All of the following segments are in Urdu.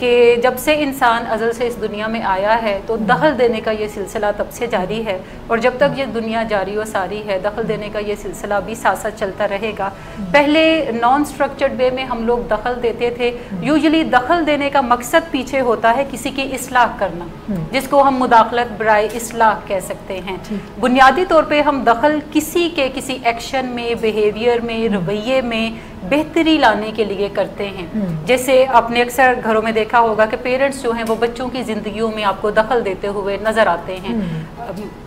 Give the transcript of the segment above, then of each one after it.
کہ جب سے انسان ازل سے اس دنیا میں آیا ہے تو دخل دینے کا یہ سلسلہ تب سے جاری ہے، اور جب تک یہ دنیا جاری و ساری ہے دخل دینے کا یہ سلسلہ بھی ساتھ ساتھ چلتا رہے گا۔ پہلے نان سٹرکچرڈ وے میں ہم لوگ دخل دیتے تھے، یوزلی دخل دینے کا مقصد پیچھے ہوتا ہے کسی کی اصلاح کرنا، جس کو ہم مداخلت برائے اصلاح کہہ سکتے ہیں۔ بنیادی طور پہ ہم دخل کسی کے کسی ایکشن میں، بیہیویئر میں، رویے میں بہتری لانے کے لیے کرتے ہیں۔ جیسے آپ نے اکثر گھروں میں دیکھا ہوگا کہ پیرنٹس جو ہیں وہ بچوں کی زندگیوں میں آپ کو دخل دیتے ہوئے نظر آتے ہیں۔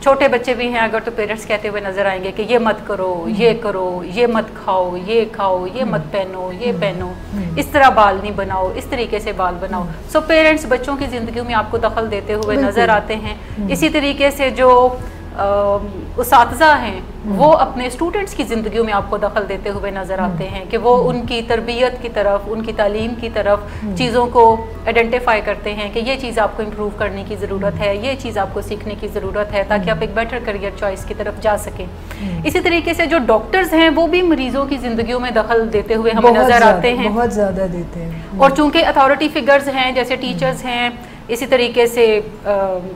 چھوٹے بچے بھی ہیں اگر تو پیرنٹس کہتے ہوئے نظر آئیں گے کہ یہ مت کرو، یہ مت کھاؤ، یہ مت پہنو، یہ پہنو، اس طرح بال نہیں بناؤ، اس طریقے سے بال بناؤ۔ سو پیرنٹس بچوں کی زندگیوں میں آپ کو دخل دیتے ہوئے نظر آتے ہیں۔ اسی طریقے سے جو اساتذہ ہیں وہ اپنے اسٹوڈنٹس کی زندگیوں میں آپ کو دخل دیتے ہوئے نظر آتے ہیں کہ وہ ان کی تربیت کی طرف، ان کی تعلیم کی طرف چیزوں کو آئیڈینٹیفائی کرتے ہیں کہ یہ چیز آپ کو امپروو کرنے کی ضرورت ہے، یہ چیز آپ کو سیکھنے کی ضرورت ہے تاکہ آپ ایک بیٹر کریئر چوائس کی طرف جا سکیں۔ اسی طریقے سے جو ڈاکٹرز ہیں وہ بھی مریضوں کی زندگیوں میں دخل دیتے ہوئے ہمیں نظر آتے ہیں، بہت زیادہ دیتے ہیں، اور چونکہ اتھارٹی فگرز ہیں جیسے ٹیچرز ہیں، اسی طریقے سے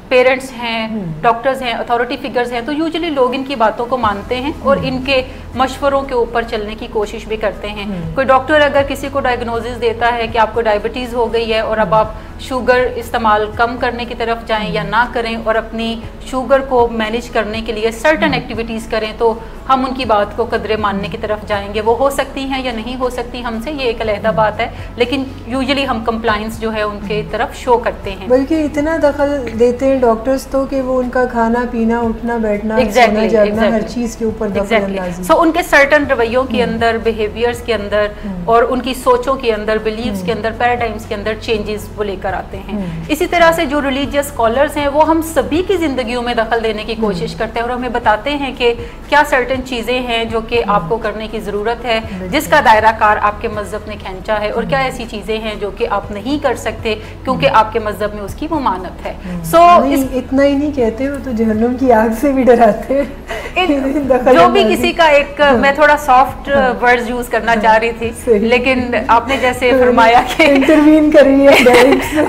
پیرنٹس ہیں، ڈاکٹرز ہیں، اتھارٹی فگرز ہیں، تو یوزلی لوگ ان کی باتوں کو مانتے ہیں اور ان کے مشوروں کے اوپر چلنے کی کوشش بھی کرتے ہیں۔ کوئی ڈاکٹر اگر کسی کو ڈائگنوزس دیتا ہے کہ آپ کو ڈائبٹیز ہو گئی ہے اور اب آپ شوگر استعمال کم کرنے کی طرف جائیں یا نہ کریں اور اپنی شوگر کو مینیج کرنے کے لیے سرٹن ایکٹیویٹیز کریں، تو ہم ان کی بات کو قدرے ماننے کی طرف جائیں گے۔ وہ ہو سکتی ہیں یا نہیں ہو سکتی ہم سے، یہ ایک علیحدہ بات ہے، لیکن یوزلی ہم کمپلائنس جو ہے ان کے طرف شو کرتے ہیں۔ بلکہ اتنا دخل دیتے ہیں ڈاکٹرز تو کہ وہ ان کا کھانا پینا، اٹھنا بیٹھنا، سونا جاگنا، ہر چیز کے اوپر دخل اندازی۔ سو ان کے سرٹن رویوں کے اندر، بیہیویئرز کے اندر اور ان کی سوچوں کے اندر، بلیفز کے اندر، پیراڈائمز کے اندر چینجز وہ لے کر آتے ہیں۔ اسی طرح سے جو ریلیجیس اسکالرز ہیں وہ ہم سبھی کی زندگیوں میں دخل دینے کی کوشش کرتے ہیں اور ہمیں بتاتے ہیں کہ کیا سرٹن چیزیں ہیں جو کہ آپ کو کرنے کی ضرورت ہے، جس کا دائرہ کار آپ کے مذہب نے کھینچا ہے، اور کیا ایسی چیزیں ہیں جو کہ آپ نہیں کر سکتے کیونکہ آپ کے مذہب میں اس کی ممانعت ہے۔ سو اتنا ہی نہیں کہتے، وہ تو جہنم کی آگ سے بھی ڈراتے ہیں۔ جو بھی کسی کا ایک، میں تھوڑا سافٹ ورڈز یوز کرنا چاہ رہی تھی، لیکن آپ نے جیسے فرمایا کہ انٹروین کریے،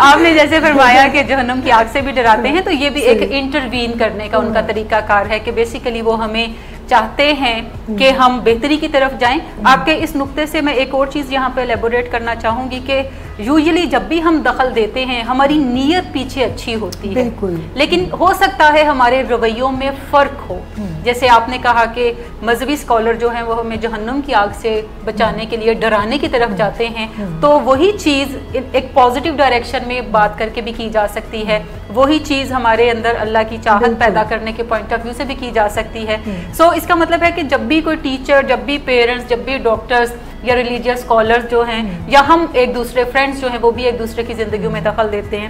آپ نے جیسے فرمایا کہ جہنم کی آگ سے بھی ڈراتے ہیں، تو یہ بھی ایک انٹروین کرنے کا ان کا طریقہ کار ہے کہ بیسیکلی وہ ہمیں چاہتے ہیں کہ ہم بہتری کی طرف جائیں۔ آپ کے اس نقطے سے میں ایک اور چیز یہاں پہ ایلیبوریٹ کرنا چاہوں گی کہ یوزلی جب بھی ہم دخل دیتے ہیں ہماری نیت پیچھے اچھی ہوتی ہے، لیکن ہو سکتا ہے ہمارے رویوں میں فرق ہو۔ جیسے آپ نے کہا کہ مذہبی اسکالر جو ہیں وہ ہمیں جہنم کی آگ سے بچانے کے لیے ڈرانے کی طرف جاتے ہیں، تو وہی چیز ایک پازیٹیو ڈائریکشن میں بات کر کے بھی کی جا سکتی ہے، وہی چیز ہمارے اندر اللہ کی چاہت پیدا کرنے کے پوائنٹ آف ویو سے بھی کی جا سکتی ہے۔ سو اس کا مطلب ہے کہ جب بھی کوئی ٹیچر، جب بھی پیرنٹس، جب بھی ڈاکٹرز یا ریلیجیس اسکالرز جو ہیں، یا ہم ایک دوسرے فرینڈس جو ہیں وہ بھی ایک دوسرے کی زندگیوں میں دخل دیتے ہیں،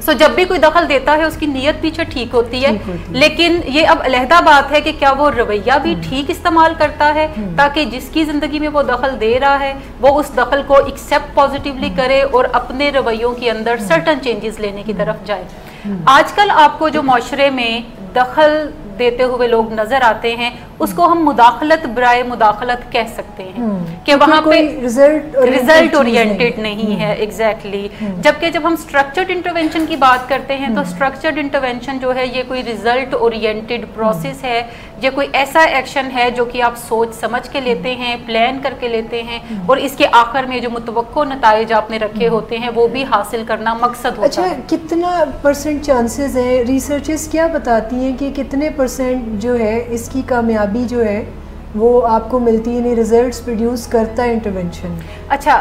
سو جب بھی کوئی دخل دیتا ہے اس کی نیت پیچھے ٹھیک ہوتی ہے، لیکن یہ اب علیحدہ بات ہے کہ کیا وہ رویہ بھی ٹھیک استعمال کرتا ہے تاکہ جس کی زندگی میں وہ دخل دے رہا ہے وہ اس دخل کو ایکسیپٹ پازیٹیولی کرے اور اپنے رویوں کے اندر سرٹن چینجز لینے کی طرف جائے۔ آج کل آپ کو جو معاشرے میں دخل دیتے ہوئے لوگ نظر آتے ہیں اس کو ہم مداخلت برائے مداخلت کہہ سکتے ہیں کہ وہاں پہ ریزلٹ اورینٹڈ نہیں ہے۔ ایگزیکٹلی، جبکہ جب ہم اسٹرکچرڈ انٹرونشن کی بات کرتے ہیں تو اسٹرکچرڈ انٹرونشن جو ہے یہ کوئی ریزلٹ اورینٹڈ پروسیس ہے، یہ کوئی ایسا ایکشن ہے جو کہ آپ سوچ سمجھ کے لیتے ہیں، پلان کر کے لیتے ہیں، اور اس کے آخر میں جو متوقع نتائج آپ نے رکھے ہوتے ہیں وہ بھی حاصل کرنا مقصد ہوتا ہے۔ اچھا، کتنا پرسنٹ چانسز ہیں، ریسرچز کیا بتاتی ہیں کہ کتنے پرسنٹ جو ہے اس کی کامیابی جو ہے وہ آپ کو ملتی ہے، یعنی ریزلٹس پروڈیوس کرتا ہے انٹرونشن؟ اچھا،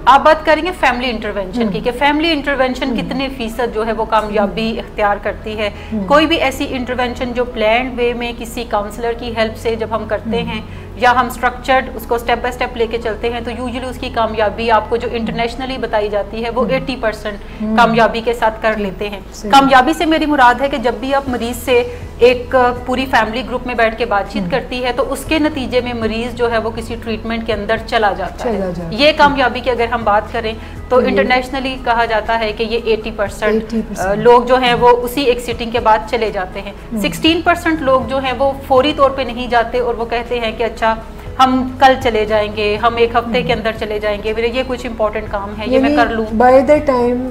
آپ بات کریں گے فیملی انٹرونشن کی کہ فیملی انٹرونشن کتنے فیصد جو ہے وہ کامیابی اختیار کرتی ہے۔ کوئی بھی ایسی انٹرونشن جو پلانڈ وے میں کسی کاؤنسلر کی ہیلپ سے جب ہم کرتے ہیں یا ہم سٹرکچرڈ اس کو سٹیپ بائی سٹیپ لے کے چلتے ہیں تو یوزلی اس کی کامیابی آپ کو جو انٹرنیشنلی بتائی جاتی ہے وہ 80% کامیابی کے ساتھ کر لیتے ہیں۔ کامیابی سے میری مراد ہے کہ جب بھی آپ مریض سے ایک پوری فیملی گروپ میں بیٹھ کے بات چیت کرتی ہے تو اس کے نتیجے میں مریض جو ہے وہ کسی ٹریٹمنٹ کے اندر چلا جاتا ہے۔ یہ کامیابی کی اگر ہم بات کریں تو انٹرنیشنلی کہا جاتا ہے کہ یہ 80% لوگ جو ہیں وہ اسی ایک سیٹنگ کے بعد چلے جاتے ہیں۔ 16% لوگ جو ہیں وہ فوری طور پہ نہیں جاتے اور وہ کہتے ہیں کہ اچھا ہم کل چلے جائیں گے، ہم ایک ہفتے کے اندر چلے جائیں گے، یہ کچھ امپورٹنٹ کام ہے، یہ میں کر لوں. بائی دا ٹائم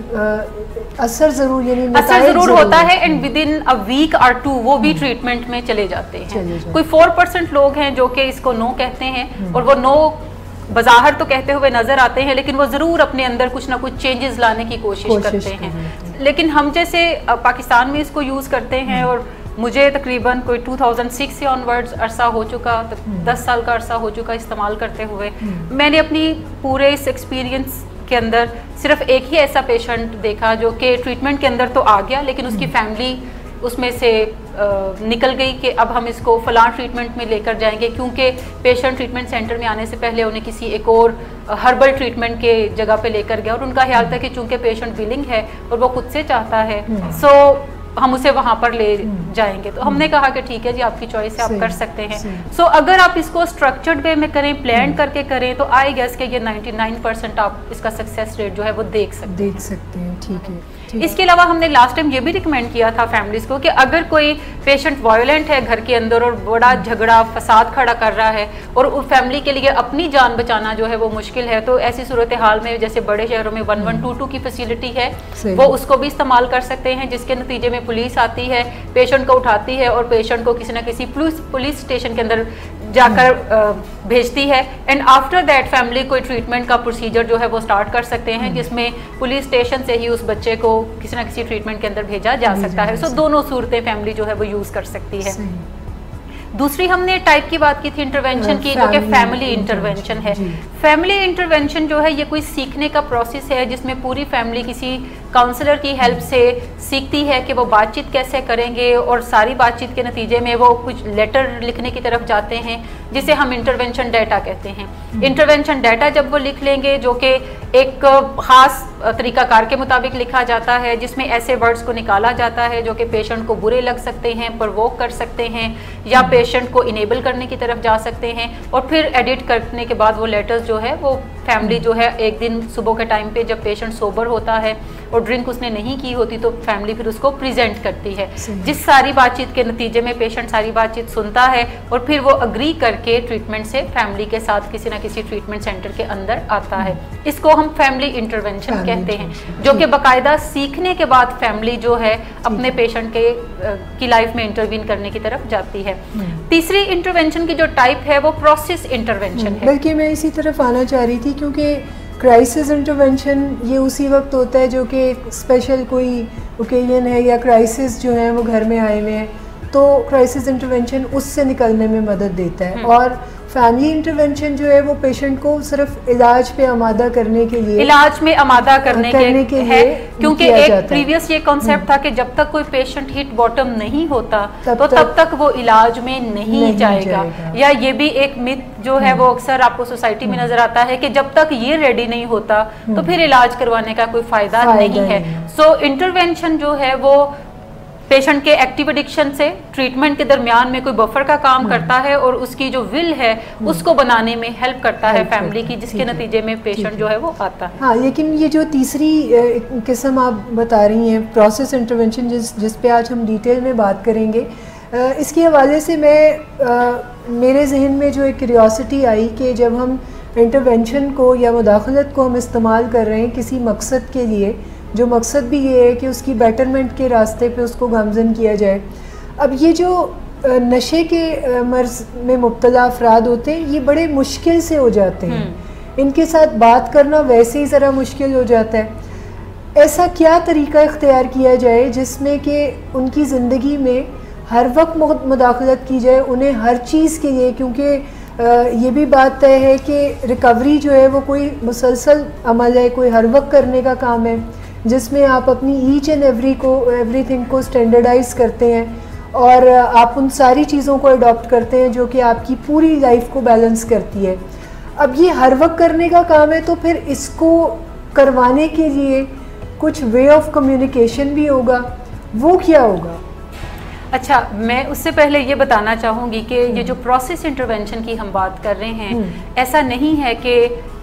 اثر ضرور، یعنی اثر ضرور ہوتا ہے، and within a week اور 2 وہ بھی ٹریٹمنٹ میں چلے جاتے ہیں. کوئی 4% لوگ ہیں جو کہ اس کو نو کہتے ہیں، اور وہ نو بظاہر تو کہتے ہوئے نظر آتے ہیں، لیکن وہ ضرور اپنے اندر کچھ نہ کچھ چینجز لانے کی کوشش کرتے ہیں. لیکن ہم جیسے پاکستان میں اس کو یوز کرتے ہیں، اور مجھے تقریباً کوئی 2006 سے آن ورڈز عرصہ ہو چکا، 10 سال کا عرصہ ہو چکا استعمال کرتے ہوئے. میں نے اپنی پورے اس ایکسپیرینس کے اندر صرف ایک ہی ایسا پیشنٹ دیکھا جو کہ ٹریٹمنٹ کے اندر تو آ گیا، لیکن اس کی فیملی اس میں سے نکل گئی کہ اب ہم اس کو فلاں ٹریٹمنٹ میں لے کر جائیں گے، کیونکہ پیشنٹ ٹریٹمنٹ سینٹر میں آنے سے پہلے انہیں کسی ایک اور ہربل ٹریٹمنٹ کے جگہ پہ لے کر گیا، اور ان کا خیال تھا کہ چونکہ پیشنٹ ولنگ ہے اور وہ خود سے چاہتا ہے، سو ہم اسے وہاں پر لے جائیں گے. تو ہم نے کہا کہ ٹھیک ہے جی، آپ کی چوائس ہے، آپ کر سکتے ہیں. سو اگر آپ اس کو اسٹرکچرڈ وے میں کریں، پلان کر کے کریں، تو آئی گیس کہ یہ 99% آپ اس کا سکسیس ریٹ جو ہے وہ دیکھ سکتے ہیں. ٹھیک ہے. اس کے علاوہ ہم نے لاسٹ ٹائم یہ بھی ریکمینڈ کیا تھا فیملیز کو کہ اگر کوئی پیشنٹ وائلنٹ ہے گھر کے اندر اور بڑا جھگڑا فساد کھڑا کر رہا ہے، اور فیملی کے لیے اپنی جان بچانا جو ہے وہ مشکل ہے، تو ایسی صورتحال میں جیسے بڑے شہروں میں 1122 کی فیسلٹی ہے، وہ اس کو بھی استعمال کر سکتے ہیں، جس کے نتیجے میں پولیس آتی ہے، پیشنٹ کو اٹھاتی ہے، اور پیشنٹ کو کسی نہ کسی پولیس اسٹیشن کے اندر جا کر بھیجتی ہے. اینڈ آفٹر دیٹ فیملی کوئی ٹریٹمنٹ کا پروسیجر جو ہے وہ اسٹارٹ کر سکتے ہیں، جس میں پولیس اسٹیشن سے ہی اس بچے کو کسی نہ کسی ٹریٹمنٹ کے اندر بھیجا جا سکتا ہے. سو دونوں صورتیں فیملی جو ہے وہ یوز کر سکتی ہے. دوسری ہم نے ٹائپ کی بات کی تھی انٹرونشن کی، جو کہ فیملی انٹرونشن ہے. فیملی انٹرونشن جو ہے یہ کوئی سیکھنے کا پروسیس ہے جس میں پوری فیملی کسی کاؤنسلر کی ہیلپ سے سیکھتی ہے کہ وہ بات چیت کیسے کریں گے، اور ساری بات چیت کے نتیجے میں وہ کچھ لیٹر لکھنے کی طرف جاتے ہیں جسے ہم انٹرونشن ڈیٹا کہتے ہیں. انٹرونشن ڈیٹا جب وہ لکھ لیں گے جو کہ ایک خاص طریقہ کار کے مطابق لکھا جاتا ہے، جس میں ایسے ورڈز کو نکالا جاتا ہے جو کہ پیشنٹ کو برے لگ سکتے ہیں، پرووک کر سکتے ہیں، یا پیشنٹ کو انیبل کرنے کی طرف جا سکتے ہیں، اور پھر ایڈٹ کرنے کے بعد وہ لیٹرز جو ہے وہ فیملی جو ہے ایک دن صبح کے ٹائم پہ جب پیشنٹ سوبر ہوتا ہے اور ڈرنک اس نے نہیں کی ہوتی تو فیملی پھر اس کو پریزنٹ کرتی ہے، جس ساری بات چیت کے نتیجے میں پیشنٹ ساری بات چیت سنتا ہے، اور پھر وہ اگری کر کے ٹریٹمنٹ سے فیملی کے ساتھ کسی نہ کسی ٹریٹمنٹ سینٹر کے اندر آتا ہے. اس کو ہم فیملی انٹرونشن کہتے ہیں، جو کہ باقاعدہ سیکھنے کے بعد فیملی جو ہے اپنے پیشنٹ کی لائف میں انٹروین کرنے کی طرف جاتی ہے. تیسری انٹرونشن کی جو ٹائپ ہے وہ پروسیس انٹرونشن ہے. بلکہ میں اسی طرف آنا چاہ رہی تھی، کیونکہ کرائسس انٹرونشن یہ اسی وقت ہوتا ہے جو کہ اسپیشل کوئی اوکیزن ہے یا کرائسس جو ہیں وہ گھر میں آئے ہوئے ہیں، تو کرائسس انٹرونشن اس سے نکلنے میں مدد دیتا ہے. اور فیملی انٹرونشن جو ہے وہ پیشنٹ کو صرف علاج پہ آمادہ کرنے کے لیے، علاج میں آمادہ کرنے کے لیے، کیونکہ ایک پریویس یہ کانسیپٹ تھا کہ جب تک کوئی پیشنٹ ہٹ باٹم نہیں ہوتا تو تب تک وہ علاج میں نہیں جائے گا. یا یہ بھی ایک مت جو ہے وہ اکثر آپ کو سوسائٹی میں نظر آتا ہے کہ جب تک یہ ریڈی نہیں ہوتا تو پھر علاج کروانے کا کوئی فائدہ نہیں ہے. سو انٹرونشن جو ہے وہ پیشنٹ کے ایکٹیو ایڈکشن سے ٹریٹمنٹ کے درمیان میں کوئی بفر کا کام کرتا ہے، اور اس کی جو ول ہے اس کو بنانے میں ہیلپ کرتا ہے فیملی کی، جس کے نتیجے میں پیشنٹ جو ہے وہ آتا ہے. ہاں، لیکن یہ جو تیسری قسم آپ بتا رہی ہیں پروسیس انٹرونشن، جس پہ آج ہم ڈیٹیل میں بات کریں گے، اس کے حوالے سے میرے ذہن میں جو ایک کیوریوسٹی آئی کہ جب ہم انٹرونشن کو یا مداخلت کو ہم استعمال کر رہے ہیں کسی مقصد کے لیے، جو مقصد بھی یہ ہے کہ اس کی بیٹرمنٹ کے راستے پہ اس کو گامزن کیا جائے. اب یہ جو نشے کے مرض میں مبتلا افراد ہوتے ہیں یہ بڑے مشکل سے ہو جاتے ہیں، ان کے ساتھ بات کرنا ویسے ہی ذرا مشکل ہو جاتا ہے. ایسا کیا طریقہ اختیار کیا جائے جس میں کہ ان کی زندگی میں ہر وقت مداخلت کی جائے، انہیں ہر چیز کے لیے، کیونکہ یہ بھی بات طے ہے کہ ریکوری جو ہے وہ کوئی مسلسل عمل ہے، کوئی ہر وقت کرنے کا کام ہے، جس میں آپ اپنی ایچ اینڈ ایوری تھنگ کو اسٹینڈرڈائز کرتے ہیں، اور آپ ان ساری چیزوں کو اڈاپٹ کرتے ہیں جو کہ آپ کی پوری لائف کو بیلنس کرتی ہے. اب یہ ہر وقت کرنے کا کام ہے، تو پھر اس کو کروانے کے لیے کچھ وے آف کمیونیکیشن بھی ہوگا، وہ کیا ہوگا؟ اچھا، میں اس سے پہلے یہ بتانا چاہوں گی کہ یہ جو پروسیس انٹرونشن کی ہم بات کر رہے ہیں، ایسا نہیں ہے کہ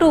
2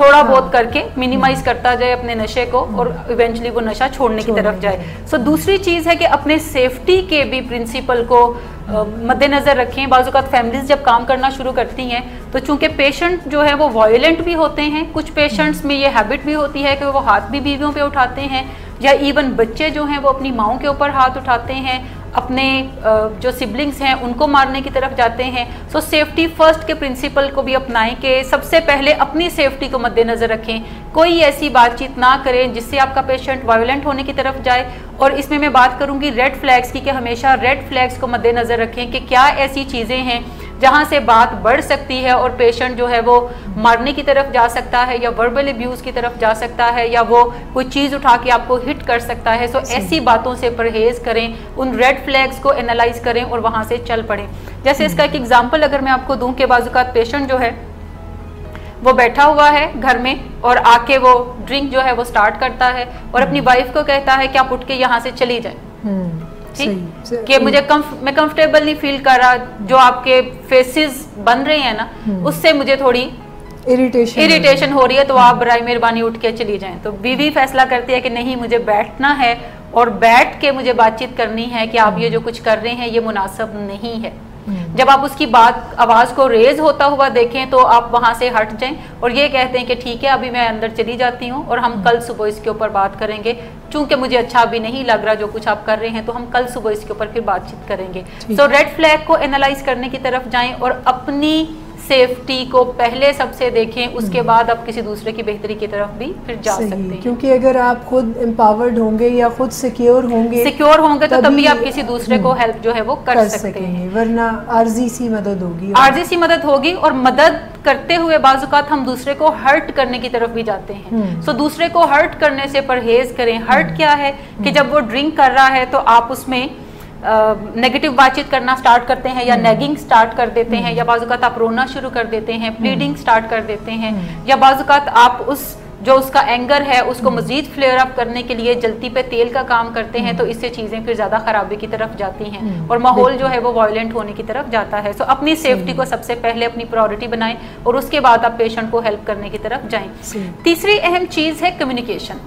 تھوڑا بہت کر کے منیمائز کرتا جائے اپنے نشے کو اور ایونچولی وہ نشہ چھوڑنے کی طرف جائے. سو دوسری چیز ہے کہ اپنے سیفٹی کے بھی پرنسپل کو مد نظر رکھیں. بعض اوقات فیملیز جب کام کرنا شروع کرتی ہیں تو چونکہ پیشنٹ جو ہے وہ وائلنٹ بھی ہوتے ہیں, کچھ پیشنٹس میں یہ ہیبٹ بھی ہوتی ہے کہ وہ ہاتھ بھی بیویوں پہ اٹھاتے ہیں, یا ایون بچے جو ہیں وہ اپنی ماؤں کے اوپر ہاتھ اٹھاتے ہیں, اپنے جو سبلنگز ہیں ان کو مارنے کی طرف جاتے ہیں. سو سیفٹی فرسٹ کے پرنسپل کو بھی اپنائیں کہ سب سے پہلے اپنی سیفٹی کو مد نظر رکھیں. کوئی ایسی بات چیت نہ کریں جس سے آپ کا پیشنٹ وائلنٹ ہونے کی طرف جائے. اور اس میں بات کروں گی ریڈ فلیگز کی, کہ ہمیشہ ریڈ فلیگز کو مد نظر رکھیں کہ کیا ایسی چیزیں ہیں جہاں سے بات بڑھ سکتی ہے اور پیشنٹ جو ہے وہ مارنے کی طرف جا سکتا ہے, یا وربل ابیوز کی طرف جا سکتا ہے, یا وہ کوئی چیز اٹھا کے آپ کو ہٹ کر سکتا ہے. سو ایسی باتوں سے پرہیز کریں, ان ریڈ فلیگز کو انالائز کریں اور وہاں سے چل پڑیں. جیسے اس کا ایک ایگزامپل اگر میں آپ کو دوں کہ بعض اوقات پیشنٹ جو ہے وہ بیٹھا ہوا ہے گھر میں اور آ کے وہ ڈرنک جو ہے وہ سٹارٹ کرتا ہے اور اپنی وائف کو کہتا ہے کہ آپ اٹھ کے یہاں سے چلی جائیں, کہ مجھے میں کمفرٹیبل نہیں فیل کر رہا, جو آپ کے فیسز بن رہے ہیں نا اس سے مجھے تھوڑی اریٹیشن ہو رہی ہے, تو آپ برائے مہربانی اٹھ کے چلی جائیں. تو بیوی فیصلہ کرتی ہے کہ نہیں, مجھے بیٹھنا ہے اور بیٹھ کے مجھے بات چیت کرنی ہے کہ آپ یہ جو کچھ کر رہے ہیں یہ مناسب نہیں ہے. جب آپ اس کی آواز کو ریز ہوتا ہوا دیکھیں تو آپ وہاں سے ہٹ جائیں اور یہ کہتے ہیں کہ ٹھیک ہے ابھی میں اندر چلی جاتی ہوں اور ہم کل صبح اس کے اوپر بات کریں گے, چونکہ مجھے اچھا ابھی نہیں لگ رہا جو کچھ آپ کر رہے ہیں, تو ہم کل صبح اس کے اوپر پھر بات چیت کریں گے. سو ریڈ فلیگ کو انالائز کرنے کی طرف جائیں اور اپنی سیفٹی کو پہلے سب سے دیکھیں, اس کے بعد آپ کسی دوسرے کی بہتری کی طرف بھی پھر جا سکتے ہیں. کیونکہ اگر آپ خود امپاورڈ ہوں گے یا خود سیکیور ہوں گے تو تبھی آپ کسی دوسرے کو ہیلپ جو ہے وہ کر سکتے ہیں, ورنہ عارضی سی مدد ہوگی. اور مدد کرتے ہوئے بعض اوقات ہم دوسرے کو ہرٹ کرنے کی طرف بھی جاتے ہیں. سو دوسرے کو ہرٹ کرنے سے پرہیز کریں. ہرٹ کیا ہے کہ جب وہ ڈرنک کر رہا ہے تو آپ اس میں نیگیٹو بات چیت کرنا سٹارٹ کرتے ہیں, یا نیگنگ سٹارٹ کر دیتے ہیں, یا بعض اوقات آپ رونا شروع کر دیتے ہیں, پلیڈنگ سٹارٹ کر دیتے ہیں, یا بعض اوقات آپ اس کا اینگر ہے اس کو مزید فلیئر اپ کرنے کے لیے جلتی پہ تیل کا کام کرتے ہیں. تو اس سے چیزیں پھر زیادہ خرابی کی طرف جاتی ہیں اور ماحول جو ہے وہ وائلنٹ ہونے کی طرف جاتا ہے. سو اپنی سیفٹی کو سب سے پہلے اپنی پرائورٹی بنائیں اور اس کے بعد آپ پیشنٹ کو ہیلپ کرنے کی طرف جائیں. تیسری اہم چیز ہے کمیونیکیشن,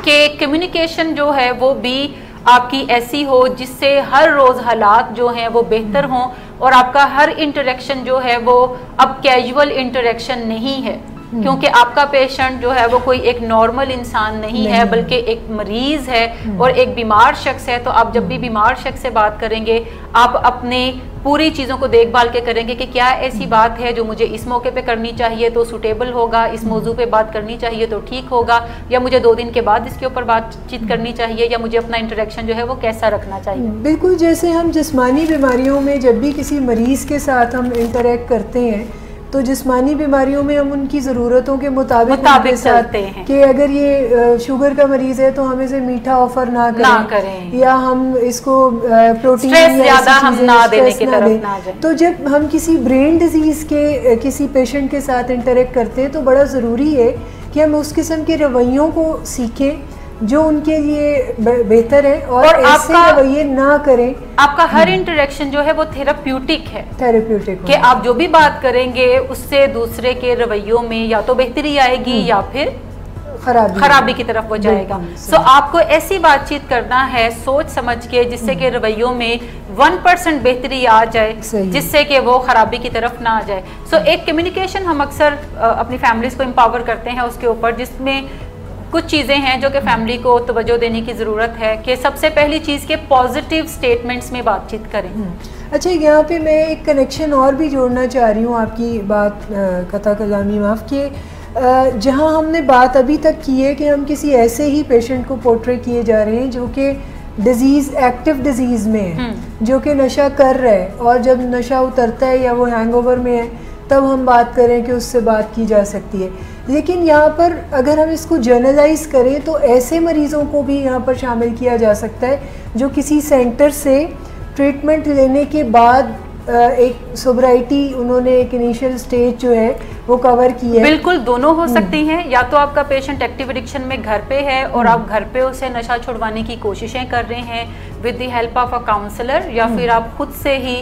کہ کمیونیکیشن جو ہے وہ بھی آپ کی ایسی ہو جس سے ہر روز حالات جو ہیں وہ بہتر ہوں اور آپ کا ہر انٹریکشن جو ہے وہ اب کیجول انٹریکشن نہیں ہے, کیونکہ آپ کا پیشنٹ جو ہے وہ کوئی ایک نارمل انسان نہیں ہے بلکہ ایک مریض ہے اور ایک بیمار شخص ہے. تو آپ جب بھی بیمار شخص سے بات کریں گے آپ اپنے پوری چیزوں کو دیکھ بھال کے کریں گے کہ کیا ایسی بات ہے جو مجھے اس موقع پہ کرنی چاہیے تو سوٹیبل ہوگا, اس موضوع پہ بات کرنی چاہیے تو ٹھیک ہوگا, یا مجھے 2 دن کے بعد اس کے اوپر بات چیت کرنی چاہیے, یا مجھے اپنا انٹریکشن جو ہے وہ کیسا رکھنا چاہیے. بالکل جیسے ہم جسمانی بیماریوں میں جب بھی کسی مریض کے ساتھ ہم انٹریکٹ کرتے ہیں تو جسمانی بیماریوں میں ہم ان کی ضرورتوں کے مطابق چلتے ہیں, کہ اگر یہ شوگر کا مریض ہے تو ہم اسے میٹھا آفر نہ کریں یا ہم اس کو پروٹین زیادہ ہم نہ دینے کی طرف نہ جائیں. تو جب ہم کسی برین ڈیزیز کے کسی پیشنٹ کے ساتھ انٹریکٹ کرتے ہیں تو بڑا ضروری ہے کہ ہم اس قسم کے رویوں کو سیکھیں جو ان کے لیے بہتر ہے اور ایسے رویے نہ کریں. آپ کا ہر انٹریکشن جو ہے وہ تھیراپیوٹک ہے, کہ آپ جو بھی بات کریں گے اس سے دوسرے کے رویوں میں یا تو بہتری آئے گی یا پھر خرابی کی طرف وہ جائے گا. سو آپ کو ایسی بات چیت کرنا ہے سوچ سمجھ کے جس سے کہ رویوں میں 1% بہتری آ جائے, جس سے کہ وہ خرابی کی طرف نہ آ جائے. سو ایک کمیونیکیشن ہم اکثر اپنی فیملیز کو امپاور کرتے ہیں اس کے اوپر, جس میں کچھ چیزیں ہیں جو کہ فیملی کو توجہ دینے کی ضرورت ہے, کہ سب سے پہلی چیز کہ پازیٹیو سٹیٹمنٹس میں بات چیت کریں. اچھا, یہاں پہ میں ایک کنیکشن اور بھی جوڑنا چاہ رہی ہوں آپ کی بات قطع کلامی معاف, کہ جہاں ہم نے بات ابھی تک کی ہے کہ ہم کسی ایسے ہی پیشنٹ کو پورٹری کیے جا رہے ہیں جو کہ ڈیزیز ایکٹیو ڈیزیز میں ہے, جو کہ نشہ کر رہا ہے, اور جب نشہ اترتا ہے یا وہ ہینگ اوور میں ہے تب ہم بات کریں کہ اس سے بات کی جا سکتی ہے. لیکن یہاں پر اگر ہم اس کو جرنلائز کریں تو ایسے مریضوں کو بھی یہاں پر شامل کیا جا سکتا ہے جو کسی سینٹر سے ٹریٹمنٹ لینے کے بعد ایک سوبرائٹی انہوں نے ایک انیشیل سٹیج جو ہے وہ کور کی ہے. بالکل دونوں ہو سکتی ہیں, یا تو آپ کا پیشنٹ ایکٹیو ایڈکشن میں گھر پہ ہے اور آپ گھر پہ اسے نشہ چھڑوانے کی کوششیں کر رہے ہیں with the help of a counsellor, یا پھر آپ خود سے ہی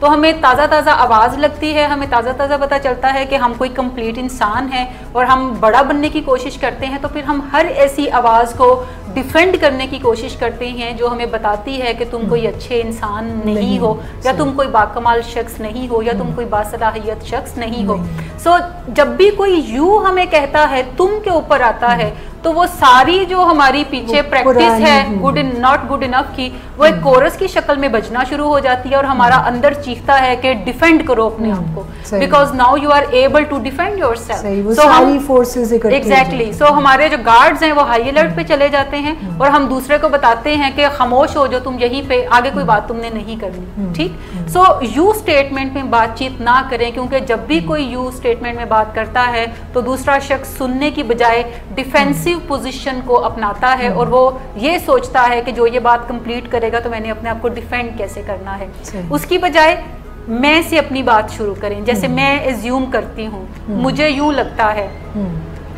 تو ہمیں تازہ تازہ آواز لگتی ہے, ہمیں تازہ تازہ پتہ چلتا ہے کہ ہم کوئی کمپلیٹ انسان ہیں اور ہم بڑا بننے کی کوشش کرتے ہیں, تو پھر ہم ہر ایسی آواز کو ڈیفینڈ کرنے کی کوشش کرتے ہیں جو ہمیں بتاتی ہے کہ تم کوئی اچھے انسان نہیں ہو, یا تم کوئی باکمال شخص نہیں ہو, یا تم کوئی باصلاحیت شخص نہیں ہو. سو جب بھی کوئی یوں ہمیں کہتا ہے, تم کے اوپر آتا ہے, تو وہ ساری جو ہماری پیچھے پریکٹس ہے ناٹ گڈ انف کی, وہ ایک کورس کی شکل میں بجنا شروع ہو جاتی ہے, اور ہمارا اندر چیختا ہے کہ ڈیفینڈ کرو اپنے آپ کو, because now you are able to defend yourself. Exactly. سو ہمارے جو گارڈز ہیں وہ ہائی الرٹ پہ چلے جاتے ہیں, اور ہم دوسرے کو بتاتے ہیں کہ خاموش ہو جو, تم یہیں پہ آگے کوئی بات تم نے نہیں کرنی. ٹھیک. سو یو اسٹیٹمنٹ میں بات چیت نہ کریں, کیونکہ جب بھی کوئی یو اسٹیٹمنٹ میں بات کرتا ہے تو دوسرا شخص سننے کی بجائے ڈیفینسو پوزیشن کو اپناتا ہے, اور وہ یہ سوچتا ہے کہ جو یہ بات کمپلیٹ کرے گا تو میں نے اپنے آپ کو ڈیفینڈ کیسے کرنا ہے. اس کی بجائے میں سے اپنی بات شروع کریں. جیسے میں ایزیوم کرتی ہوں, مجھے یوں لگتا ہے,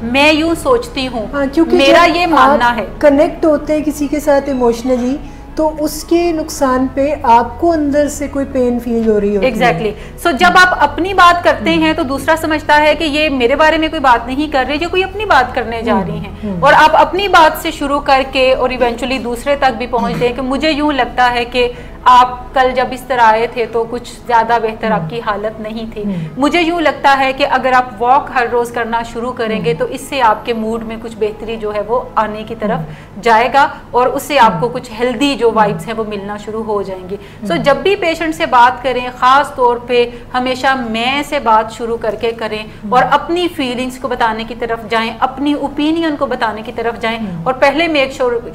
میں یوں سوچتی ہوں, میرا یہ ماننا ہے. کنیکٹ ہوتے ہیں کسی کے ساتھ ایموشنلی, تو اس کے نقصان پہ آپ کو اندر سے کوئی پین فیل ہو رہی ہوتی ہے. ایگزیکٹلی. سو جب آپ اپنی بات کرتے ہیں تو دوسرا سمجھتا ہے کہ یہ میرے بارے میں کوئی بات نہیں کر رہی, جو کوئی اپنی بات کرنے جا رہی ہیں, اور آپ اپنی بات سے شروع کر کے اور ایونچولی دوسرے تک بھی پہنچتے ہیں کہ مجھے یوں لگتا ہے کہ آپ کل جب اس طرح آئے تھے تو کچھ زیادہ بہتر آپ کی حالت نہیں تھی. مجھے یوں لگتا ہے کہ اگر آپ واک ہر روز کرنا شروع کریں گے تو اس سے آپ کے موڈ میں کچھ بہتری جو ہے وہ آنے کی طرف جائے گا, اور اس سے آپ کو کچھ ہیلدی جو وائبس ہیں وہ ملنا شروع ہو جائیں گے. سو جب بھی پیشنٹ سے بات کریں, خاص طور پہ ہمیشہ میں سے بات شروع کر کے کریں, اور اپنی فیلنگس کو بتانے کی طرف جائیں, اپنی اوپینین کو بتانے کی طرف جائیں, اور پہلے میک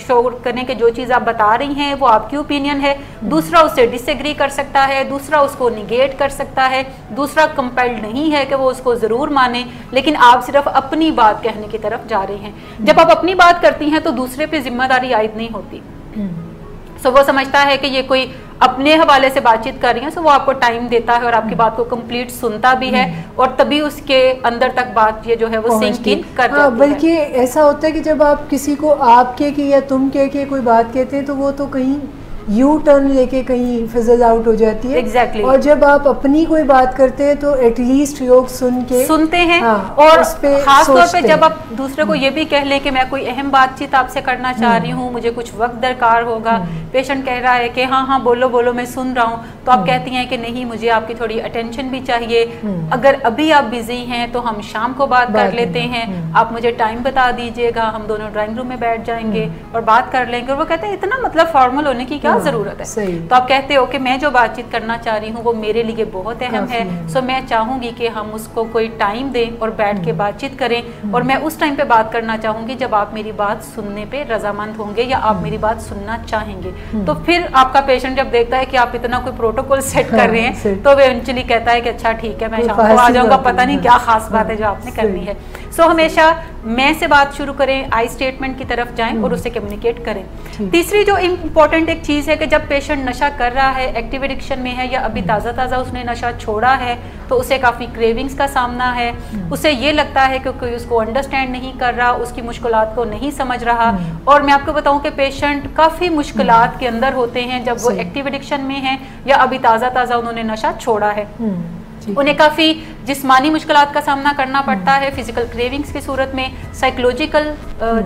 شور کریں کہ جو چیز آپ بتا رہی ہیں وہ آپ کی اوپینین ہے, دوسرا اس سے ڈس ایگری کر سکتا ہے, دوسرا اس کو نیگیٹ کر سکتا ہے, دوسرا کمپیلڈ نہیں ہے کہ وہ اس کو ضرور مانے, لیکن آپ صرف اپنی بات کہنے کی طرف جا رہے ہیں. جب آپ اپنی بات کرتی ہیں تو دوسرے پہ ذمہ داری عائد نہیں ہوتی. سو وہ سمجھتا ہے کہ یہ کوئی اپنے حوالے سے بات چیت کر رہی ہیں, سو وہ آپ کو ٹائم دیتا ہے اور آپ کی بات کو کمپلیٹ سنتا بھی ہے, اور تبھی اس کے اندر تک بات یہ جو ہے وہ سنک ان کر دیتی ہے. بلکہ ایسا ہوتا ہے کہ جب آپ کسی کو آپ کے یا تم کے کوئی بات کہتے ہیں تو وہ تو کہیں یو ٹرن لے کے کہیں فزل آؤٹ ہو جاتی ہے. ایگزیکٹلی. اور جب آپ اپنی کوئی بات کرتے ہیں تو ایٹ لیسٹ لوگ سنتے ہیں, اور خاص طور پہ جب آپ دوسرے کو یہ بھی کہہ لیں کہ میں کوئی اہم بات چیت آپ سے کرنا چاہ رہی ہوں, مجھے کچھ وقت درکار ہوگا, پیشنٹ کہہ رہا ہے کہ ہاں ہاں بولو بولو میں سن رہا ہوں, تو آپ کہتی ہیں کہ نہیں مجھے آپ کی تھوڑی اٹینشن بھی چاہیے, اگر ابھی آپ بزی ہیں تو ہم شام کو بات کر لیتے ہیں, آپ مجھے ٹائم بتا دیجیے گا, ہم دونوں ڈرائنگ روم میں بیٹھ جائیں گے اور بات کر لیں گے. اور وہ کہتے ہیں اتنا مطلب فارمل ہونے کی کیا ضرورت ہے. تو آپ کہتے ہو کہ میں جو بات چیت کرنا چاہ رہی ہوں وہ میرے لیے بہت اہم ہے, سو میں چاہوں گی کہ ہم اس کو کوئی ٹائم دیں اور بیٹھ کے بات چیت کریں, اور میں اس ٹائم پہ بات کرنا چاہوں گی جب آپ میری بات سننے پہ رضامند ہوں گے یا آپ میری بات سننا چاہیں گے. تو پھر آپ کا پیشنٹ جب دیکھتا ہے کہ آپ اتنا کوئی پروٹوکول سیٹ کر رہے ہیں تو وہ ایونچولی کہتا ہے کہ اچھا ٹھیک ہے میں شام کو آ جاؤں گا, پتہ نہیں کیا خاص بات ہے جو آپ نے کرنی ہے. سو ہمیشہ میں سے بات شروع کریں, آئی اسٹیٹمنٹ کی طرف جائیں اور اس سے کمیونیکیٹ کریں. تیسری جو امپورٹنٹ ایک چیز ہے کہ جب پیشنٹ نشہ کر رہا ہے, ایکٹیو ایڈکشن میں ہے, یا ابھی تازہ تازہ اس نے نشہ چھوڑا ہے, تو اسے کافی کریونگز کا سامنا ہے, اسے یہ لگتا ہے کہ کوئی اس کو انڈرسٹینڈ نہیں کر رہا, اس کی مشکلات کو نہیں سمجھ رہا. اور میں آپ کو بتاؤں کہ پیشنٹ کافی مشکلات کے اندر ہوتے ہیں جب وہ ایکٹیو ایڈکشن میں ہیں یا ابھی تازہ تازہ انہوں نے نشہ چھوڑا ہے. انہیں کافی جسمانی مشکلات کا سامنا کرنا پڑتا ہے, فزیکل کریونگز کی صورت میں, سائیکولوجیکل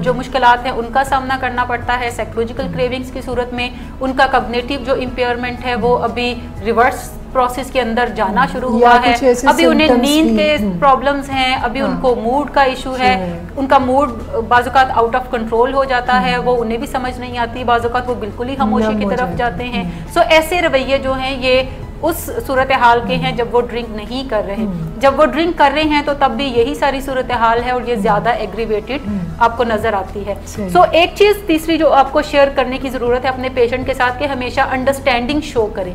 جو مشکلات ہیں ان کا سامنا کرنا پڑتا ہے. سائیکولوجیکل کریونگز کی صورت میں ان کا کگنیٹو جو امپیئرمنٹ ہے وہ ابھی ریورس پروسیس کے اندر جانا شروع ہوا ہے, ابھی انہیں نیند کے پرابلمز ہیں, ابھی ان کو موڈ کا ایشو ہے, ان کا موڈ بعض اوقات آؤٹ آف کنٹرول ہو جاتا ہے, وہ انہیں بھی سمجھ نہیں آتی, بعض اوقات وہ بالکل ہی خاموشی کی طرف جاتے ہیں. سو ایسے رویے جو ہیں یہ اس صورتحال کے ہیں جب وہ ڈرنک نہیں کر رہے. جب وہ ڈرنک کر رہے ہیں تو تب بھی یہی ساری صورتحال ہے اور یہ زیادہ ایگریویٹڈ آپ کو نظر آتی ہے. سو ایک چیز تیسری جو آپ کو شیئر کرنے کی ضرورت ہے اپنے پیشنٹ کے ساتھ کہ ہمیشہ انڈرسٹینڈنگ شو کریں.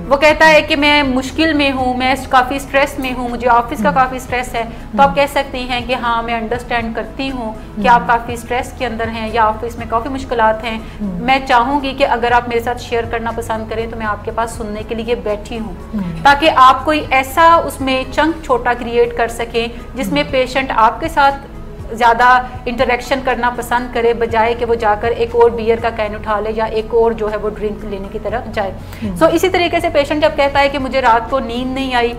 وہ کہتا ہے کہ میں مشکل میں ہوں, میں کافی سٹریس میں ہوں, مجھے آفس کا کافی سٹریس ہے, تو آپ کہہ سکتی ہیں کہ ہاں میں انڈرسٹینڈ کرتی ہوں کہ آپ کافی سٹریس کے اندر ہیں یا آفس میں کافی مشکلات ہیں, میں چاہوں گی کہ اگر آپ میرے ساتھ شیئر کرنا پسند کریں تو میں آپ کے پاس سننے کے لیے بیٹھی ہوں, تاکہ آپ کوئی ایسا اس میں چنک چھوٹا کریٹ کر سکیں جس میں پیشنٹ آپ کے ساتھ زیادہ انٹریکشن کرنا پسند کرے بجائے کہ وہ جا کر ایک اور بیئر کا کین اٹھا لے یا ایک اور جو ہے وہ ڈرنک لینے کی طرف جائے. سو اسی طریقے سے پیشنٹ جب کہتا ہے کہ مجھے رات کو نیند نہیں آئی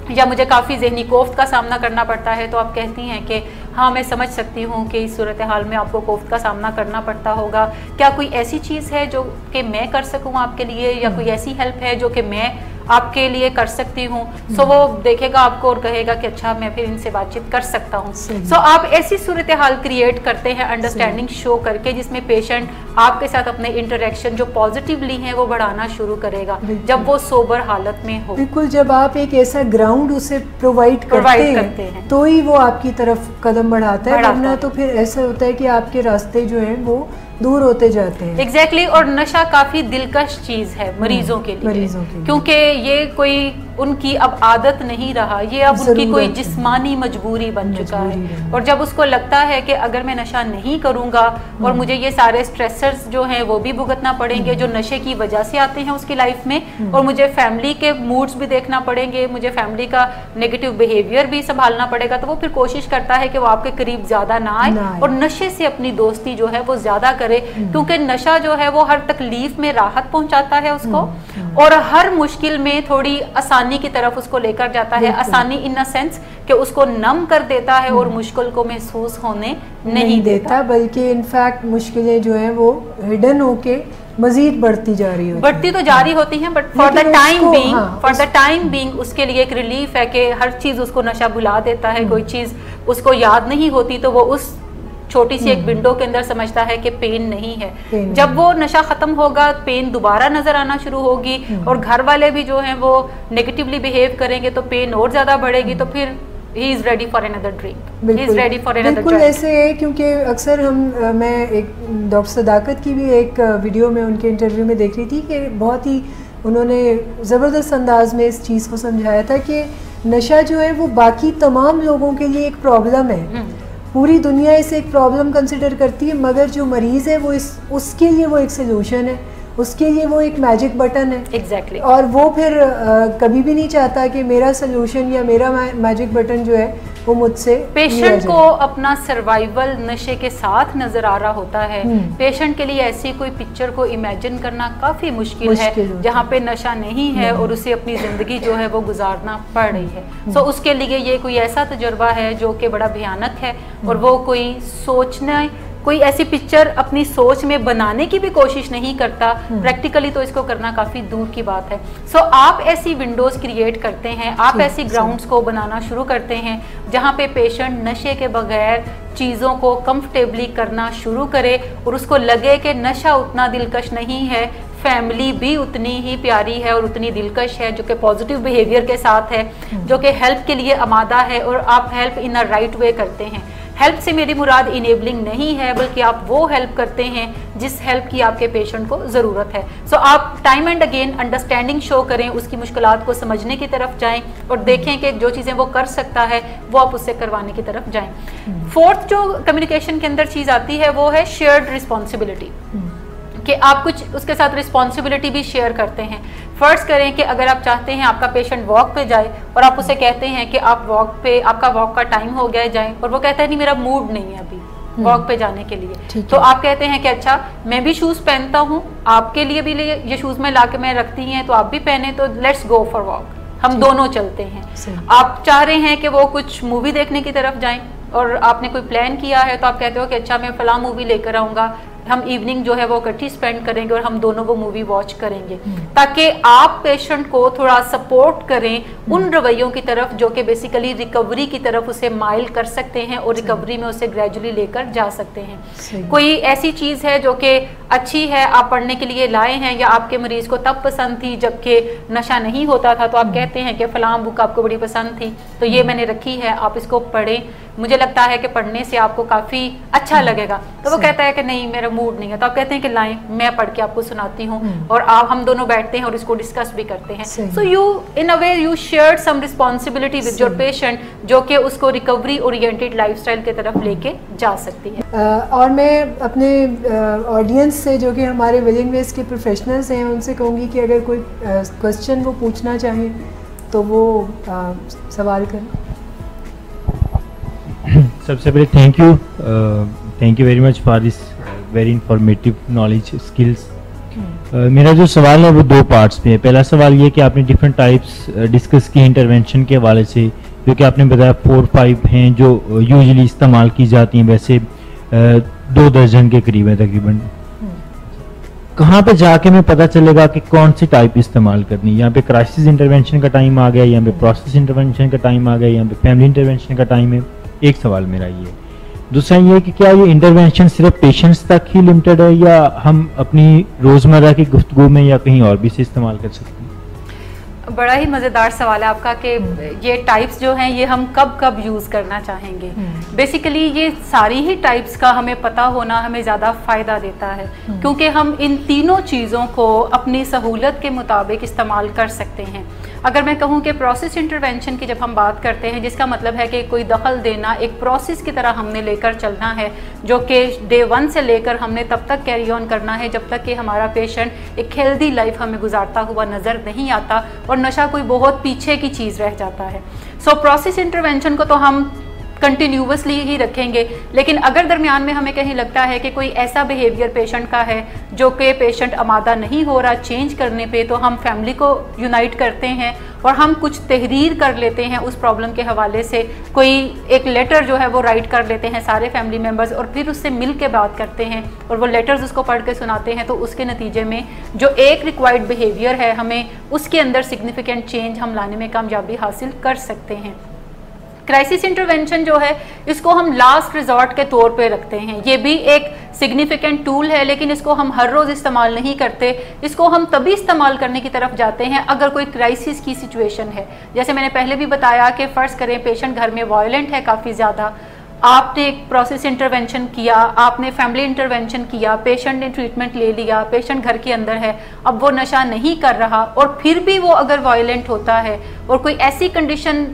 یا مجھے کافی ذہنی کوفت کا سامنا کرنا پڑتا ہے, تو آپ کہتی ہیں کہ ہاں میں سمجھ سکتی ہوں کہ اس صورتحال میں آپ کو کوفت کا سامنا کرنا پڑتا ہوگا, کیا کوئی ایسی چیز ہے جو کہ میں کر سکوں آپ کے لیے, یا کوئی ایسی ہیلپ ہے جو کہ میں آپ کے لیے کر سکتی ہوں. سو وہ دیکھے گا آپ کو اور کہے گا کہ اچھا میں پھر ان سے بات چیت کر سکتا ہوں. سو آپ ایسی صورتحال کریٹ کرتے ہیں انڈرسٹینڈنگ شو کر کے جس میں پیشنٹ آپ کے ساتھ اپنے انٹریکشن جو پازیٹیولی ہیں وہ بڑھانا شروع کرے گا جب وہ سوبر حالت میں ہو. بالکل, جب آپ ایک ایسا گراؤنڈ اسے پرووائڈ کرتے ہیں تو ہی وہ آپ کی طرف قدم بڑھاتا ہے, ورنہ تو پھر ایسا ہوتا ہے کہ آپ کے راستے جو ہیں وہ دور ہوتے جاتے ہیں. ایگزیکٹلی, اور نشہ کافی دلکش چیز ہے مریضوں کے لیے, کیونکہ یہ کوئی ان کی اب عادت نہیں رہا, یہ اب ان کی کوئی جسمانی مجبوری بن چکا ہے. اور جب اس کو لگتا ہے کہ اگر میں نشہ نہیں کروں گا اور مجھے یہ سارے سٹریسرز جو ہیں وہ بھی بھگتنا پڑیں گے جو نشے کی وجہ سے آتے ہیں اس کی لائف میں, اور مجھے فیملی کے موڈز بھی دیکھنا پڑیں گے, مجھے فیملی کا نیگیٹو بیہیویئر بھی سنبھالنا پڑے گا, تو وہ پھر کوشش کرتا ہے کہ وہ آپ کے قریب زیادہ نہ آئے اور نشے سے اپنی دوستی جو ہے وہ زیادہ کرے, کیونکہ نشہ جو ہے وہ ہر تکلیف میں راحت پہنچاتا ہے اس کو, اور ہر مشکل میں تھوڑی آسانی کی طرف اس کو لے کر جاتا ہے. آسانی ان اے سینس کہ اس کو نم کر دیتا ہے اور مشکل کو محسوس ہونے نہیں دیتا, بلکہ انفیکٹ مشکلیں جو ہیں وہ ہڈن ہو کے مزید بڑھتی جا رہی ہوتی, بڑھتی تو جاری ہوتی ہیں, but for the time being اس کے لیے ایک ریلیف ہے کہ ہر چیز اس کو نشہ بھلا دیتا ہے, کوئی چیز اس کو یاد نہیں ہوتی تو وہ اس چھوٹی سی ایک ونڈو کے اندر سمجھتا ہے کہ پین نہیں ہے. جب وہ نشہ ختم ہوگا پین دوبارہ نظر آنا شروع ہوگی, اور گھر والے بھی جو ہیں وہ نیگیٹیولی بیہیو کریں گے تو پین اور زیادہ بڑھے گی, تو پھر he is ready for another drink, he is ready for another بالکل ایسے ہے. کیونکہ اکثر میں ایک ڈاکٹر صداقت کی بھی ایک ویڈیو میں ان کے انٹرویو میں دیکھ رہی تھی کہ بہت ہی انہوں نے زبردست انداز میں اس چیز کو سمجھایا تھا کہ نشہ جو ہے وہ باقی تمام لوگوں کے لیے ایک پرابلم ہے, پوری دنیا اسے ایک پرابلم کنسیڈر کرتی ہے, مگر جو مریض ہے وہ اس کے لیے وہ ایک سلوشن ہے, اس کے لیے وہ ایک میجک بٹن ہے. ایگزیکٹلی, اور وہ پھر کبھی بھی نہیں چاہتا کہ میرا سلوشن یا میرا میجک بٹن جو ہے وہ مجھ سے. پیشنٹ کو اپنا سروائیول نشے کے ساتھ نظر آ رہا ہوتا ہے. پیشنٹ کے لیے ایسی کوئی پکچر کو امیجن کرنا کافی مشکل ہے جہاں پہ نشہ نہیں ہے اور اسے اپنی زندگی جو ہے وہ گزارنا پڑ رہی ہے. سو اس کے لیے یہ کوئی ایسا تجربہ ہے جو کہ بڑا بھیانک ہے, اور وہ کوئی سوچنا کوئی ایسی پکچر اپنی سوچ میں بنانے کی بھی کوشش نہیں کرتا. پریکٹیکلی تو اس کو کرنا کافی دور کی بات ہے. سو آپ ایسی ونڈوز کریٹ کرتے ہیں, آپ ایسی گراؤنڈز کو بنانا شروع کرتے ہیں جہاں پہ پیشنٹ نشے کے بغیر چیزوں کو کمفرٹیبلی کرنا شروع کرے, اور اس کو لگے کہ نشہ اتنا دلکش نہیں ہے, فیملی بھی اتنی ہی پیاری ہے اور اتنی دلکش ہے جو کہ پازیٹیو بیہیویئر کے ساتھ ہے, جو کہ ہیلپ کے لیے آمادہ ہے, اور آپ help in a right way کرتے ہیں. ہیلپ سے میری مراد انیبلنگ نہیں ہے, بلکہ آپ وہ ہیلپ کرتے ہیں جس ہیلپ کی آپ کے پیشنٹ کو ضرورت ہے. سو آپ ٹائم اینڈ اگین انڈرسٹینڈنگ شو کریں, اس کی مشکلات کو سمجھنے کی طرف جائیں, اور دیکھیں کہ جو چیزیں وہ کر سکتا ہے وہ آپ اس سے کروانے کی طرف جائیں. فورتھ جو کمیونیکیشن کے اندر چیز آتی ہے وہ ہے شیئرڈ رسپانسبلٹی, کہ آپ کچھ اس کے ساتھ رسپانسبلٹی بھی شیئر کرتے ہیں. فرض کریں کہ اگر آپ چاہتے ہیں آپ کا پیشنٹ واک پہ جائے اور آپ اسے کہتے ہیں کہ آپ کا واک کا ٹائم ہو گیا ہے جائیں, اور وہ کہتا ہے نہیں میرا موڈ نہیں ہے ابھی واک پہ جانے کے لیے, تو آپ کہتے ہیں کہ اچھا میں بھی شوز پہنتا ہوں, آپ کے لیے بھی یہ شوز میں لا کے میں رکھتی ہیں تو آپ بھی پہنے, تو لیٹس گو فار واک, ہم دونوں چلتے ہیں. آپ چاہ رہے ہیں کہ وہ کچھ مووی دیکھنے کی طرف جائیں, اور آپ نے کوئی پلان کیا ہے تو آپ کہتے ہو کہ اچھا میں فلاں مووی لے کر آؤں گا, ہم ایوننگ جو ہے وہ اکٹھی سپینڈ کریں گے اور ہم دونوں وہ مووی واچ کریں گے, تاکہ آپ پیشنٹ کو تھوڑا سپورٹ کریں ان رویوں کی طرف جو کہ بیسیکلی ریکوری کی طرف اسے مائل کر سکتے ہیں اور ریکوری میں اسے گریجولی لے کر جا سکتے ہیں. کوئی ایسی چیز ہے جو کہ اچھی ہے, آپ پڑھنے کے لیے لائے ہیں, یا آپ کے مریض کو تب پسند تھی جبکہ نشہ نہیں ہوتا تھا, تو آپ کہتے ہیں کہ فلاں بک آپ کو بڑی پسند تھی تو یہ میں نے رکھی ہے, آپ اس کو پڑھیں, مجھے لگتا ہے کہ پڑھنے سے آپ کو کافی اچھا لگے گا. تو وہ کہتا ہے کہ نہیں میرا موڈ نہیں ہے, تو آپ کہتے ہیں کہ لائیں میں پڑھ کے آپ کو سناتی ہوں, اور آپ ہم دونوں بیٹھتے ہیں اور اس کو ڈسکس بھی کرتے ہیں. So you in a way you share some responsibility with your patient, جو کہ اس کو ریکوری اورینٹیڈ لائف اسٹائل کی طرف لے کے جا سکتی ہے. اور میں اپنے آڈینس سے جو کہ ہمارے ولنگ ویز کے پروفیشنلز ہیں ان سے کہوں گی کہ اگر کوئی کوشچن وہ پوچھنا چاہیں تو وہ سوال کریں. سب سے پہلے thank you very much for this very informative knowledge skills. میرا جو سوال ہے وہ 2 پارٹس میں ہے. پہلا سوال یہ کہ آپ نے ڈفرینٹ ٹائپس ڈسکس کی انٹرونشن کے حوالے سے, جو کہ آپ نے بتایا 4-5 ہیں جو یوزلی استعمال کی جاتی ہیں, ویسے 2 درجن کے قریب ہے تقریباً. کہاں پہ جا کے ہمیں پتہ چلے گا کہ کون سی ٹائپ استعمال کرنی؟ یہاں پہ کرائسس انٹرونشن کا ٹائم آ گیا, یہاں پہ پروسیس انٹرونشن کا ٹائم آ گیا, یہاں پہ فیملی انٹرونشن کا ٹائم ہے. ایک سوال میرا یہ ہے. دوسرا یہ کہ کیا یہ انٹرونشن صرف پیشنٹس تک ہی لمیٹڈ ہے یا ہم اپنی روزمرہ کی گفتگو میں یا کہیں اور بھی سے استعمال کر سکتے ہیں؟ بڑا ہی مزیدار سوال ہے آپ کا کہ یہ ٹائپس جو ہیں یہ ہم کب کب یوز کرنا چاہیں گے. بیسیکلی یہ ساری ہی ٹائپس کا ہمیں پتہ ہونا ہمیں زیادہ فائدہ دیتا ہے, کیونکہ ہم ان تینوں چیزوں کو اپنی سہولت کے مطابق استعمال کر سکتے ہیں. اگر میں کہوں کہ پروسیس انٹرونشن کی جب ہم بات کرتے ہیں, جس کا مطلب ہے کہ کوئی دخل دینا ایک پروسیس کی طرح ہم نے لے کر چلنا ہے, جو کہ ڈے 1 سے لے کر ہم نے تب تک کیری آن کرنا ہے جب تک کہ ہمارا پیشنٹ ایک ہیلدی لائف ہمیں گزارتا ہوا نظر نہیں آتا اور نشہ کوئی بہت پیچھے کی چیز رہ جاتا ہے. سو پروسیس انٹرونشن کو تو ہم کنٹینیوسلی ہی رکھیں گے, لیکن اگر درمیان میں ہمیں کہیں لگتا ہے کہ کوئی ایسا بیہیویئر پیشنٹ کا ہے جو کہ پیشنٹ آمادہ نہیں ہو رہا چینج کرنے پہ, تو ہم فیملی کو یونائٹ کرتے ہیں اور ہم کچھ تحریر کر لیتے ہیں اس پرابلم کے حوالے سے. کوئی ایک لیٹر جو ہے وہ رائٹ کر لیتے ہیں سارے فیملی ممبرز, اور پھر اس سے مل کے بات کرتے ہیں اور وہ لیٹرز اس کو پڑھ کے سناتے ہیں. تو اس کے نتیجے میں جو ایک ریکوائرڈ بیہیویئر ہے ہمیں اس کے اندر سگنیفیکنٹ چینج ہم لانے میں کامیابی حاصل کر سکتے ہیں. کرائسس انٹرونشن جو ہے اس کو ہم لاسٹ ریزورٹ کے طور پہ رکھتے ہیں. یہ بھی ایک سگنیفیکنٹ ٹول ہے, لیکن اس کو ہم ہر روز استعمال نہیں کرتے. اس کو ہم تبھی استعمال کرنے کی طرف جاتے ہیں اگر کوئی کرائسس کی سچویشن ہے. جیسے میں نے پہلے بھی بتایا کہ فرض کریں پیشنٹ گھر میں وائلنٹ ہے کافی زیادہ, آپ نے ایک پروسیس انٹرونشن کیا, آپ نے فیملی انٹرونشن کیا, پیشنٹ نے ٹریٹمنٹ لے لیا, پیشنٹ گھر کے اندر ہے, اب وہ نشہ نہیں کر رہا اور پھر بھی وہ اگر وائلنٹ ہوتا ہے اور کوئی ایسی کنڈیشن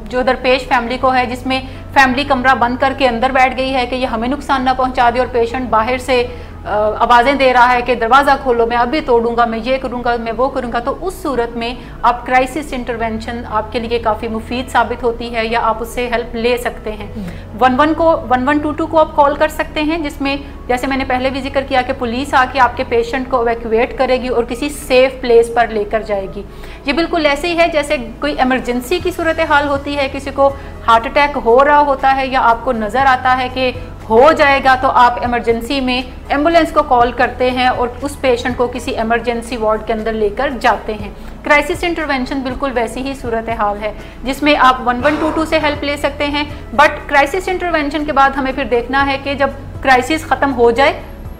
جو درپیش فیملی کو ہے جس میں فیملی کمرہ بند کر کے اندر بیٹھ گئی ہے کہ یہ ہمیں نقصان نہ پہنچا دے, اور پیشنٹ باہر سے آوازیں دے رہا ہے کہ دروازہ کھولو, میں ابھی توڑوں گا, میں یہ کروں گا, میں وہ کروں گا, تو اس صورت میں آپ کرائسس انٹرونشن آپ کے لیے کافی مفید ثابت ہوتی ہے یا آپ اس سے ہیلپ لے سکتے ہیں. 1122 کو آپ کال کر سکتے ہیں, جس میں جیسے میں نے پہلے بھی ذکر کیا کہ پولیس آ کے آپ کے پیشنٹ کو ایویکویٹ کرے گی اور کسی سیف پلیس پر لے کر جائے گی. یہ بالکل ایسے ہی ہے جیسے کوئی ایمرجنسی کی صورتحال ہوتی ہے, کسی کو ہارٹ اٹیک ہو رہا ہوتا ہے یا آپ کو نظر آتا ہے کہ ہو جائے گا, تو آپ ایمرجنسی میں ایمبولینس کو کال کرتے ہیں اور اس پیشنٹ کو کسی ایمرجنسی وارڈ کے اندر لے کر جاتے ہیں. کرائسس انٹرونشن بالکل ویسی ہی صورتحال ہے جس میں آپ 1122 سے ہیلپ لے سکتے ہیں. بٹ کرائسس انٹرونشن کے بعد ہمیں پھر دیکھنا ہے کہ جب کرائسس ختم ہو جائے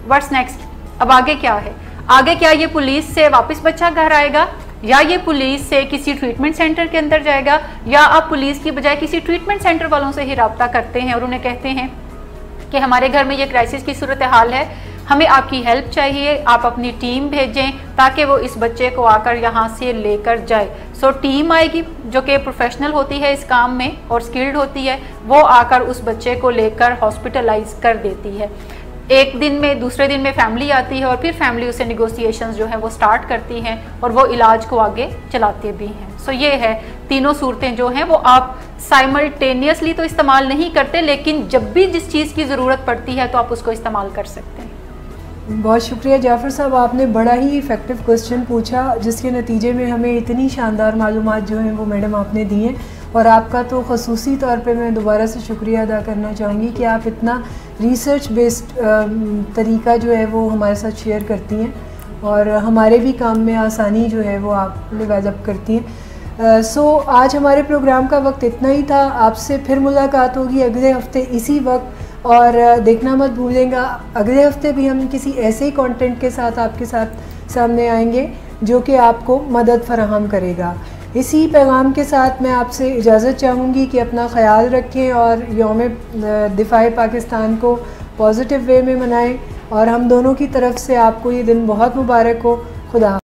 واٹس نیکسٹ, اب آگے کیا ہے. آگے کیا یہ پولیس سے واپس بچہ گھر آئے گا, یا یہ پولیس سے کسی ٹریٹمنٹ سینٹر کے اندر جائے گا, یا آپ پولیس کی بجائے کسی ٹریٹمنٹ سینٹر والوں سے ہی رابطہ کرتے ہیں اور انہیں کہتے ہیں کہ ہمارے گھر میں یہ کرائسس کی صورتحال ہے, ہمیں آپ کی ہیلپ چاہیے, آپ اپنی ٹیم بھیجیں تاکہ وہ اس بچے کو آ کر یہاں سے لے کر جائے. سو ٹیم آئے گی جو کہ پروفیشنل ہوتی ہے اس کام میں اور سکلڈ ہوتی ہے, وہ آ کر اس بچے کو لے کر ہاسپٹلائز کر دیتی ہے. ایک دن میں دوسرے دن میں فیملی آتی ہے اور پھر فیملی اسے نیگوسیشنز جو ہیں وہ سٹارٹ کرتی ہیں اور وہ علاج کو آگے چلاتے بھی ہیں. سو یہ ہے تینوں صورتیں جو ہیں وہ آپ سائملٹینیسلی تو استعمال نہیں کرتے, لیکن جب بھی جس چیز کی ضرورت پڑتی ہے تو آپ اس کو استعمال کر سکتے ہیں. بہت شکریہ جعفر صاحب, آپ نے بڑا ہی افیکٹو کوسچن پوچھا جس کے نتیجے میں ہمیں اتنی شاندار معلومات جو ہیں وہ میڈم آپ نے دی ہیں, اور آپ کا تو خصوصی طور پہ میں دوبارہ سے شکریہ ادا کرنا چاہوں گی کہ آپ اتنا ریسرچ بیسڈ طریقہ جو ہے وہ ہمارے ساتھ شیئر کرتی ہیں اور ہمارے بھی کام میں آسانی جو ہے وہ آپ ڈیولپ کرتی ہیں. سو آج ہمارے پروگرام کا وقت اتنا ہی تھا. آپ سے پھر ملاقات ہوگی اگلے ہفتے اسی وقت, اور دیکھنا مت بھولیں گا اگلے ہفتے بھی ہم کسی ایسے ہی کانٹینٹ کے ساتھ آپ کے ساتھ سامنے آئیں گے جو کہ آپ کو مدد فراہم کرے گا. اسی پیغام کے ساتھ میں آپ سے اجازت چاہوں گی کہ اپنا خیال رکھیں اور یوم دفاع پاکستان کو پازیٹیو وے میں منائیں, اور ہم دونوں کی طرف سے آپ کو یہ دن بہت مبارک ہو. خدا